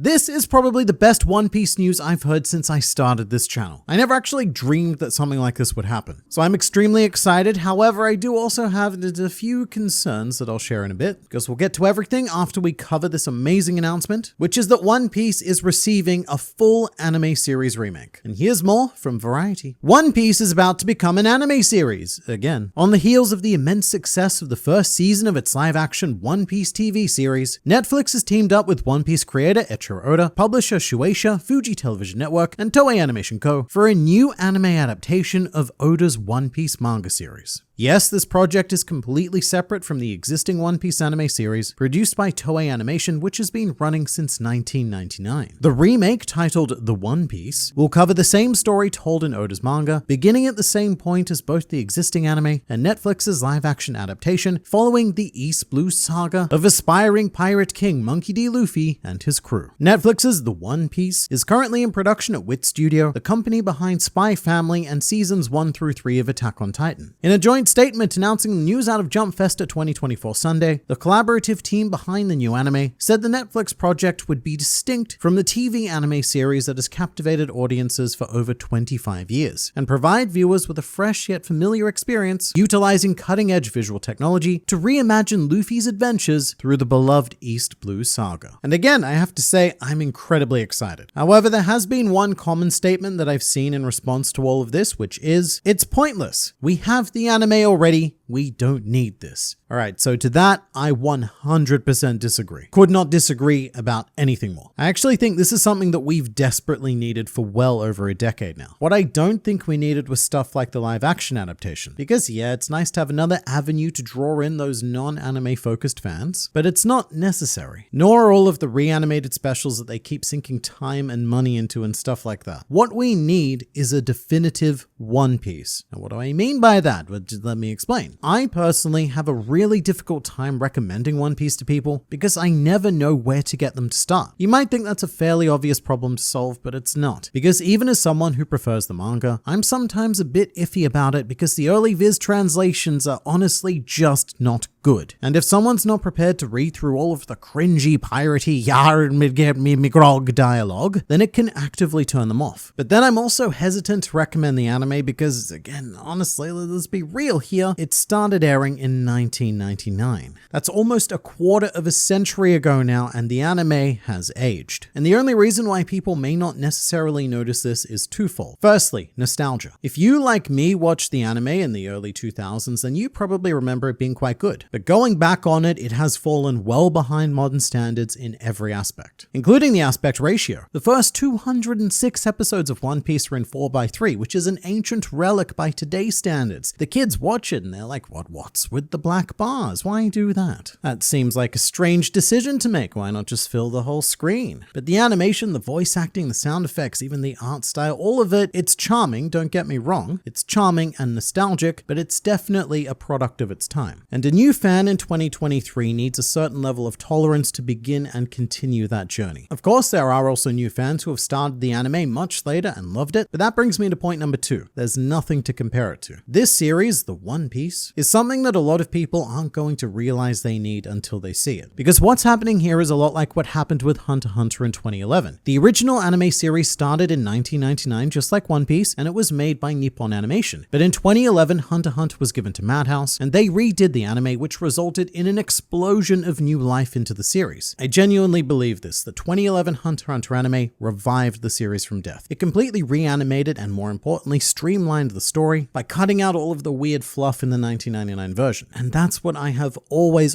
This is probably the best One Piece news I've heard since I started this channel. I never actually dreamed that something like this would happen, so I'm extremely excited. However, I do also have a few concerns that I'll share in a bit, because we'll get to everything after we cover this amazing announcement, which is that One Piece is receiving a full anime series remake. And here's more from Variety. One Piece is about to become an anime series, again. On the heels of the immense success of the first season of its live-action One Piece TV series, Netflix has teamed up with One Piece creator Oda, publisher Shueisha, Fuji Television Network, and Toei Animation Co. for a new anime adaptation of Oda's One Piece manga series. Yes, this project is completely separate from the existing One Piece anime series, produced by Toei Animation, which has been running since 1999. The remake, titled The One Piece, will cover the same story told in Oda's manga, beginning at the same point as both the existing anime and Netflix's live-action adaptation, following the East Blue saga of aspiring pirate king Monkey D. Luffy and his crew. Netflix's The One Piece is currently in production at Wit Studio, the company behind Spy Family and seasons 1 through 3 of Attack on Titan. In a joint statement announcing the news out of Jump Festa 2024 Sunday, the collaborative team behind the new anime said the Netflix project would be distinct from the TV anime series that has captivated audiences for over 25 years, and provide viewers with a fresh yet familiar experience, utilizing cutting-edge visual technology to reimagine Luffy's adventures through the beloved East Blue saga. And again, I have to say, I'm incredibly excited. However, there has been one common statement that I've seen in response to all of this, which is, it's pointless. We have the anime already. We don't need this. All right, so to that, I 100% disagree. Could not disagree about anything more. I actually think this is something that we've desperately needed for well over a decade now. What I don't think we needed was stuff like the live action adaptation, because yeah, it's nice to have another avenue to draw in those non-anime focused fans, but it's not necessary. Nor are all of the reanimated specials that they keep sinking time and money into and stuff like that. What we need is a definitive One Piece. Now, what do I mean by that? Well, just let me explain. I personally have a really difficult time recommending One Piece to people because I never know where to get them to start. You might think that's a fairly obvious problem to solve, but it's not. Because even as someone who prefers the manga, I'm sometimes a bit iffy about it because the early Viz translations are honestly just not good. And if someone's not prepared to read through all of the cringy, piratey, yar me grog dialogue, then it can actively turn them off. But then I'm also hesitant to recommend the anime because, again, honestly, let's be real here, it started airing in 1999. That's almost a quarter of a century ago now, and the anime has aged. And the only reason why people may not necessarily notice this is twofold. Firstly, nostalgia. If you, like me, watched the anime in the early 2000s, then you probably remember it being quite good. But going back on it, it has fallen well behind modern standards in every aspect, including the aspect ratio. The first 206 episodes of One Piece are in 4:3, which is an ancient relic by today's standards. The kids watch it and they're like, what's with the black bars? Why do that? That seems like a strange decision to make. Why not just fill the whole screen? But the animation, the voice acting, the sound effects, even the art style, all of it, it's charming, don't get me wrong. It's charming and nostalgic, but it's definitely a product of its time. And a new fan in 2023 needs a certain level of tolerance to begin and continue that journey. Of course, there are also new fans who have started the anime much later and loved it, but that brings me to point number 2. There's nothing to compare it to. This series, The One Piece, is something that a lot of people aren't going to realize they need until they see it. Because what's happening here is a lot like what happened with Hunter x Hunter in 2011. The original anime series started in 1999, just like One Piece, and it was made by Nippon Animation. But in 2011, Hunter x Hunter was given to Madhouse, and they redid the anime, which resulted in an explosion of new life into the series. I genuinely believe this, the 2011 Hunter x Hunter anime revived the series from death. It completely reanimated and, more importantly, streamlined the story by cutting out all of the weird fluff in the 1999 version. And that's what I have always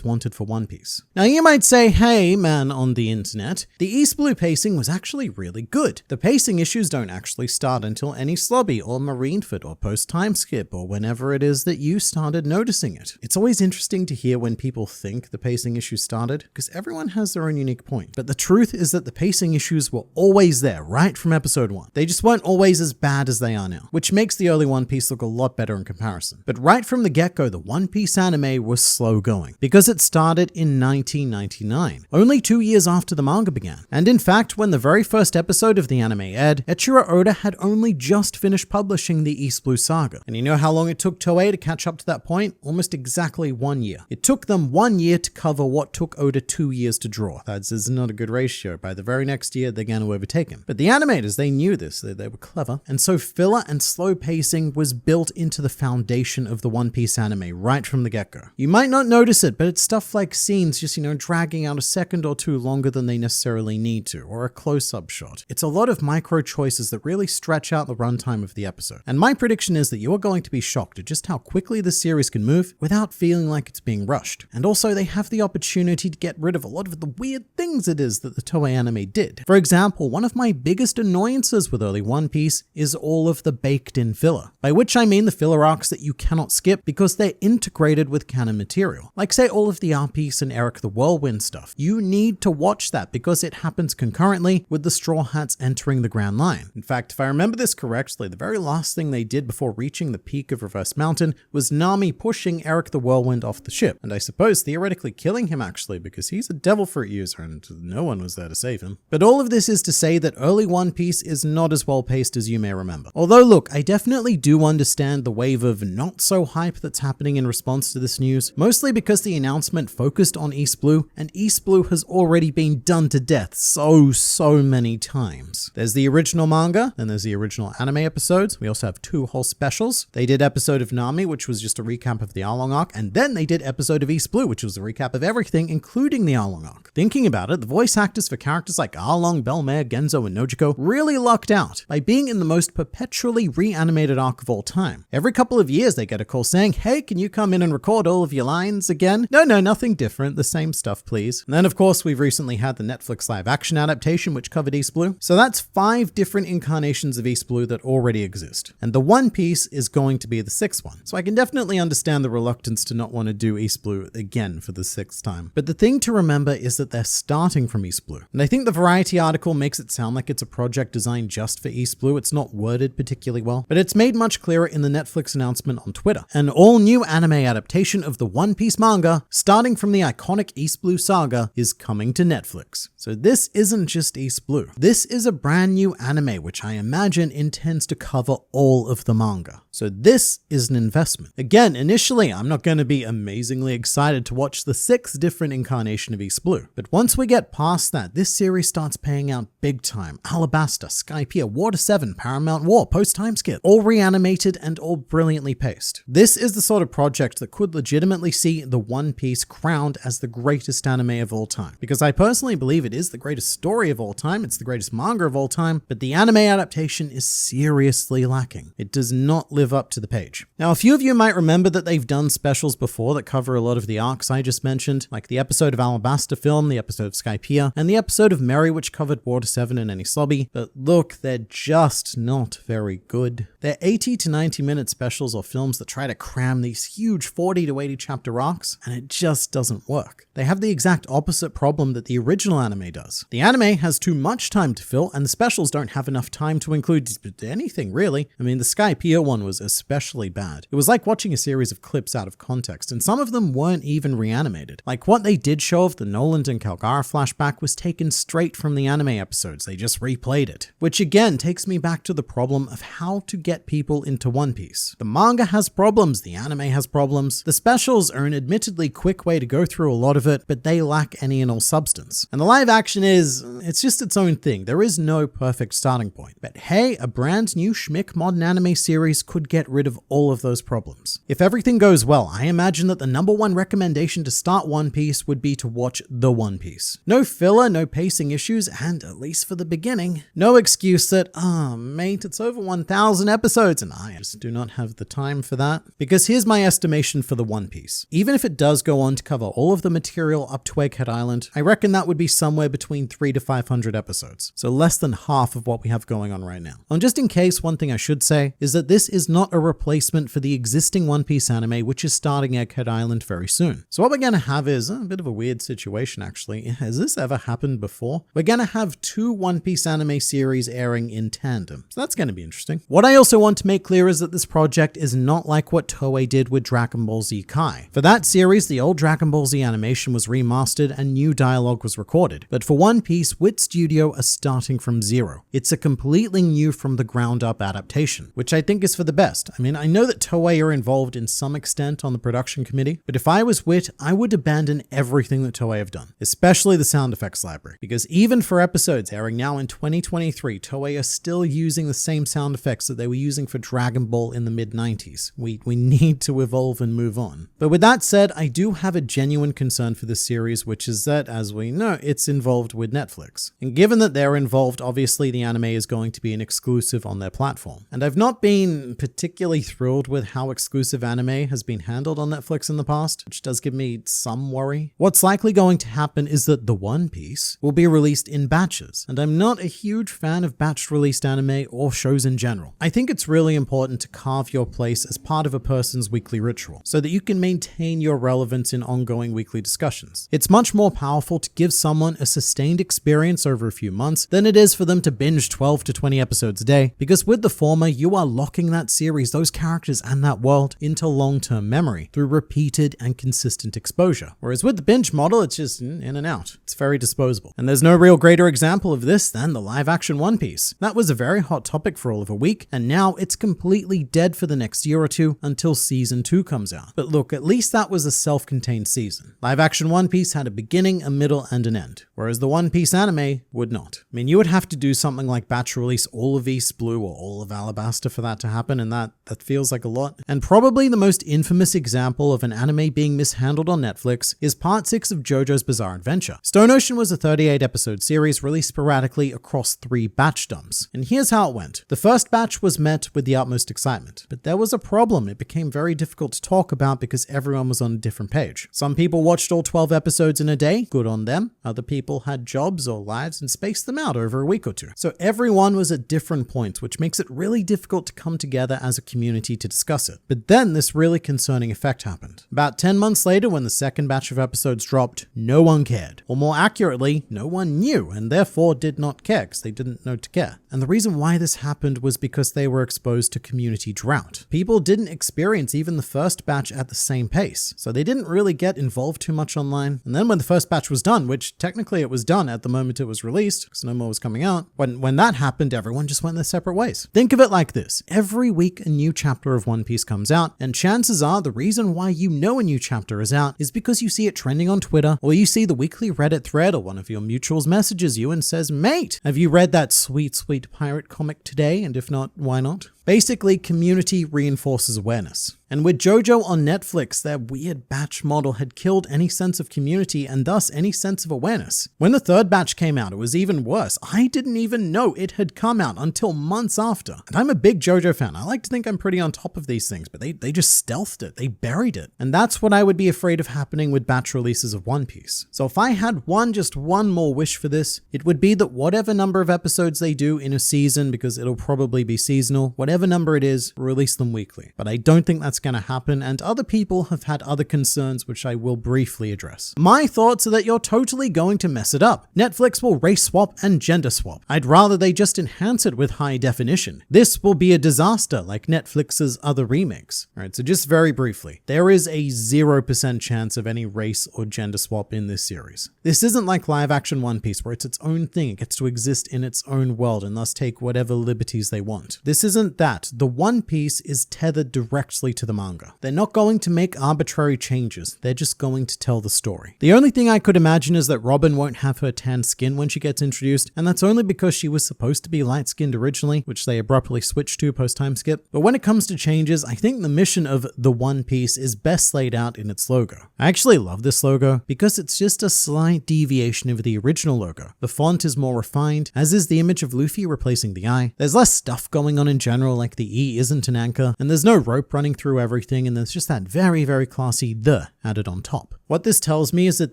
wanted for One Piece. Now you might say, hey man on the internet, the East Blue pacing was actually really good. The pacing issues don't actually start until any slobby or Marineford or post-time skip or whenever it is that you started noticing it. It's always interesting to hear when people think the pacing issues started, because everyone has their own unique point. But the truth is that the pacing issues were always there, right from episode 1. They just weren't always as bad as they are now, which makes the early One Piece look a lot better in comparison. comparison. But right from the get-go, the One Piece anime was slow going, because it started in 1999, only 2 years after the manga began. And in fact, when the very first episode of the anime aired, Eiichiro Oda had only just finished publishing the East Blue Saga. And you know how long it took Toei to catch up to that point? Almost exactly 1 year. It took them 1 year to cover what took Oda 2 years to draw. That is not a good ratio. By the very next year, they're going to overtake him. But the animators, they knew this. They were clever. And so filler and slow pacing was built into the foundation of the One Piece anime right from the get-go. You might not notice it, but it's stuff like scenes just, dragging out a second or two longer than they necessarily need to, or a close-up shot. It's a lot of micro choices that really stretch out the runtime of the episode. And my prediction is that you are going to be shocked at just how quickly the series can move without feeling like it's being rushed. And also, they have the opportunity to get rid of a lot of the weird things it is that the Toei anime did. For example, one of my biggest annoyances with early One Piece is all of the baked-in filler, by which I mean the filler arcs that you cannot skip because they're integrated with canon material. Like say all of the R-Piece and Eric the Whirlwind stuff. You need to watch that because it happens concurrently with the Straw Hats entering the Grand Line. In fact, if I remember this correctly, the very last thing they did before reaching the peak of Reverse Mountain was Nami pushing Eric the Whirlwind off the ship, and I suppose theoretically killing him actually because he's a devil fruit user and no one was there to save him. But all of this is to say that early One Piece is not as well paced as you may remember. Although look, I definitely do understand the wave of not so hype that's happening in response to this news, mostly because the announcement focused on East Blue, and East Blue has already been done to death so many times. There's the original manga, then there's the original anime episodes. We also have 2 whole specials. They did episode of Nami, which was just a recap of the Arlong arc, and then they did episode of East Blue, which was a recap of everything, including the Arlong arc. Thinking about it, the voice actors for characters like Arlong, Bellmare, Genzo, and Nojiko really lucked out by being in the most perpetually reanimated arc of all time. Every couple of years they get a call saying, hey, can you come in and record all of your lines again? No, nothing different, the same stuff please. And then of course we've recently had the Netflix live action adaptation which covered East Blue. So that's 5 different incarnations of East Blue that already exist. And the One Piece is going to be the 6th one. So I can definitely understand the reluctance to not want to do East Blue again for the 6th time. But the thing to remember is that they're starting from East Blue. And I think the Variety article makes it sound like it's a project designed just for East Blue. It's not worded particularly well, but it's made much clearer in the Netflix announcement on Twitter. An all-new anime adaptation of the One Piece manga, starting from the iconic East Blue saga, is coming to Netflix. So this isn't just East Blue. This is a brand new anime which I imagine intends to cover all of the manga. So this is an investment. Again, initially, I'm not going to be amazingly excited to watch the 6th different incarnation of East Blue. But once we get past that, this series starts paying out big time. Alabasta, Skypiea, Water 7, Paramount War, Post-Time Skip, all reanimated and all brilliantly paced. This is the sort of project that could legitimately see the One Piece crowned as the greatest anime of all time. Because I personally believe it is the greatest story of all time, it's the greatest manga of all time, but the anime adaptation is seriously lacking. It does not live up to the page. Now, a few of you might remember that they've done specials before that cover a lot of the arcs I just mentioned, like the episode of Alabasta Film, the episode of Skypiea, and the episode of Mary which covered Water 7 and Any Slobby, but look, they're just not very good. They're 80 to 90 minute specials or films that try to cram these huge 40 to 80 chapter arcs, and it just doesn't work. They have the exact opposite problem that the original anime does. The anime has too much time to fill, and the specials don't have enough time to include anything really. I mean, the Skypiea one was especially bad. It was like watching a series of clips out of context, and some of them weren't even reanimated. Like what they did show of the Noland and Calgara flashback was taken straight from the anime episodes, they just replayed it. Which again takes me back to the problem of how to get people into One Piece. The manga has problems, the anime has problems. The specials are an admittedly quick way to go through a lot of it, but they lack any and all substance. And the live action it's just its own thing. There is no perfect starting point. But hey, a brand new schmick modern anime series could get rid of all of those problems. If everything goes well, I imagine that the #1 recommendation to start One Piece would be to watch The One Piece. No filler, no pacing issues, and at least for the beginning, no excuse that, mate, it's over 1,000 episodes and I just do not have the time for that. Because here's my estimation for The One Piece. Even if it does go on to cover all of the material up to Egghead Island, I reckon that would be somewhere between 300 to 500 episodes. So less than half of what we have going on right now. And just in case, one thing I should say is that this is not a replacement for the existing One Piece anime, which is starting Egghead Island very soon. So what we're going to have is a bit of a weird situation actually. Has this ever happened before? We're going to have 2 One Piece anime series airing in tandem. So that's going to be interesting. What I also want to make clear is that this project is not like what Toei did with Dragon Ball Z Kai. For that series, the old Dragon Ball Z animation was remastered and new dialogue was recorded. But for One Piece, Wit Studio are starting from zero. It's a completely new from the ground up adaptation, which I think is for the best. I mean, I know that Toei are involved in some extent on the production committee, but if I was Wit, I would abandon everything that Toei have done, especially the sound effects library, because even for episodes airing now in 2023, Toei are still using the same sound effects that they were using for Dragon Ball in the mid-90s. We need to evolve and move on. But with that said, I do have a genuine concern for this series, which is that, as we know, it's involved with Netflix. And given that they're involved, obviously the anime is going to be an exclusive on their platform. And I've not been particularly thrilled with how exclusive anime has been handled on Netflix in the past, which does give me some worry. What's likely going to happen is that The One Piece will be released in batches, and I'm not a huge fan of batch released anime or shows in general. I think it's really important to carve your place as part of a person's weekly ritual, so that you can maintain your relevance in ongoing weekly discussions. It's much more powerful to give someone a sustained experience over a few months than it is for them to binge 12 to 20 episodes a day, because with the former, you are locking that series, those characters, and that world into long-term memory through repeated and consistent exposure. Whereas with the binge model, it's just in and out. It's very disposable. And there's no real greater example of this than the live-action One Piece. That was a very hot topic for all of a week, and now it's completely dead for the next year or two until season 2 comes out. But look, at least that was a self-contained season. Live-action One Piece had a beginning, a middle, and an end, whereas the One Piece anime would not. I mean, you would have to do something like batch release all of East Blue or all of Alabasta for that to happen, and that feels like a lot. And probably the most infamous example of an anime being mishandled on Netflix is Part 6 of JoJo's Bizarre Adventure. Stone Ocean was a 38-episode series released sporadically across 3 batch dumps. And here's how it went. The first batch was met with the utmost excitement, but there was a problem. It became very difficult to talk about because everyone was on a different page. Some people watched all 12 episodes in a day, good on them. Other people had jobs or lives and spaced them out over a week or two. So everyone was at different points, which makes it really difficult to come together as a community to discuss it. But then this really concerning effect happened. About 10 months later, when the second batch of episodes dropped, no one cared. Or more accurately, no one knew, and therefore did not care because they didn't know to care. And the reason why this happened was because they were exposed to community drought. People didn't experience even the first batch at the same pace, so they didn't really get involved too much online. And then when the first batch was done, which technically it was done at the moment it was released, because no more was coming out, when that happened, everyone just went their separate ways. Think of it like this. Every week a new chapter of One Piece comes out, and chances are the reason why you know a new chapter is out is because you see it trending on Twitter, or you see the weekly Reddit thread, or one of your mutuals messages you and says, "Mate, have you read that sweet pirate comic today? And if not, why not?" Basically, community reinforces awareness. And with JoJo on Netflix, their weird batch model had killed any sense of community and thus any sense of awareness. When the third batch came out, it was even worse. I didn't even know it had come out until months after. And I'm a big JoJo fan. I like to think I'm pretty on top of these things, but they just stealthed it. They buried it. And that's what I would be afraid of happening with batch releases of One Piece. So if I had just one more wish for this, it would be that whatever number of episodes they do in a season, because it'll probably be seasonal, whatever number it is, release them weekly. But I don't think that's going to happen, and other people have had other concerns which I will briefly address. My thoughts are that you're totally going to mess it up. Netflix will race swap and gender swap. I'd rather they just enhance it with high definition. This will be a disaster like Netflix's other remakes. Alright, so just very briefly, there is a 0% chance of any race or gender swap in this series. This isn't like live action One Piece where it's its own thing, it gets to exist in its own world and thus take whatever liberties they want. This isn't that. The One Piece is tethered directly to the manga. They're not going to make arbitrary changes, they're just going to tell the story. The only thing I could imagine is that Robin won't have her tan skin when she gets introduced, and that's only because she was supposed to be light-skinned originally, which they abruptly switched to post-time skip. But when it comes to changes, I think the mission of the One Piece is best laid out in its logo. I actually love this logo because it's just a slight deviation of the original logo. The font is more refined, as is the image of Luffy replacing the eye. There's less stuff going on in general, like the E isn't an anchor, and there's no rope running through through everything, and there's just that very, very classy "the" added on top. What this tells me is that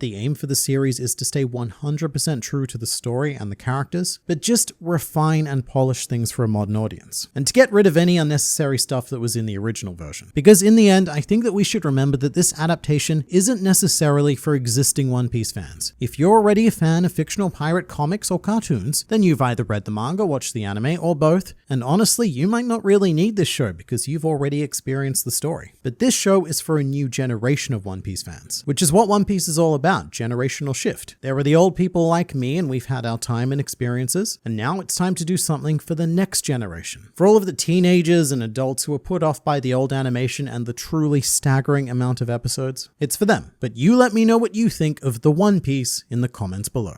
the aim for the series is to stay 100% true to the story and the characters, but just refine and polish things for a modern audience, and to get rid of any unnecessary stuff that was in the original version. Because in the end, I think that we should remember that this adaptation isn't necessarily for existing One Piece fans. If you're already a fan of fictional pirate comics or cartoons, then you've either read the manga, watched the anime, or both, and honestly, you might not really need this show because you've already experienced the story. But this show is for a new generation of One Piece fans, which is what One Piece is all about, generational shift. There are the old people like me, and we've had our time and experiences, and now it's time to do something for the next generation. For all of the teenagers and adults who are put off by the old animation and the truly staggering amount of episodes, it's for them. But you let me know what you think of the One Piece in the comments below.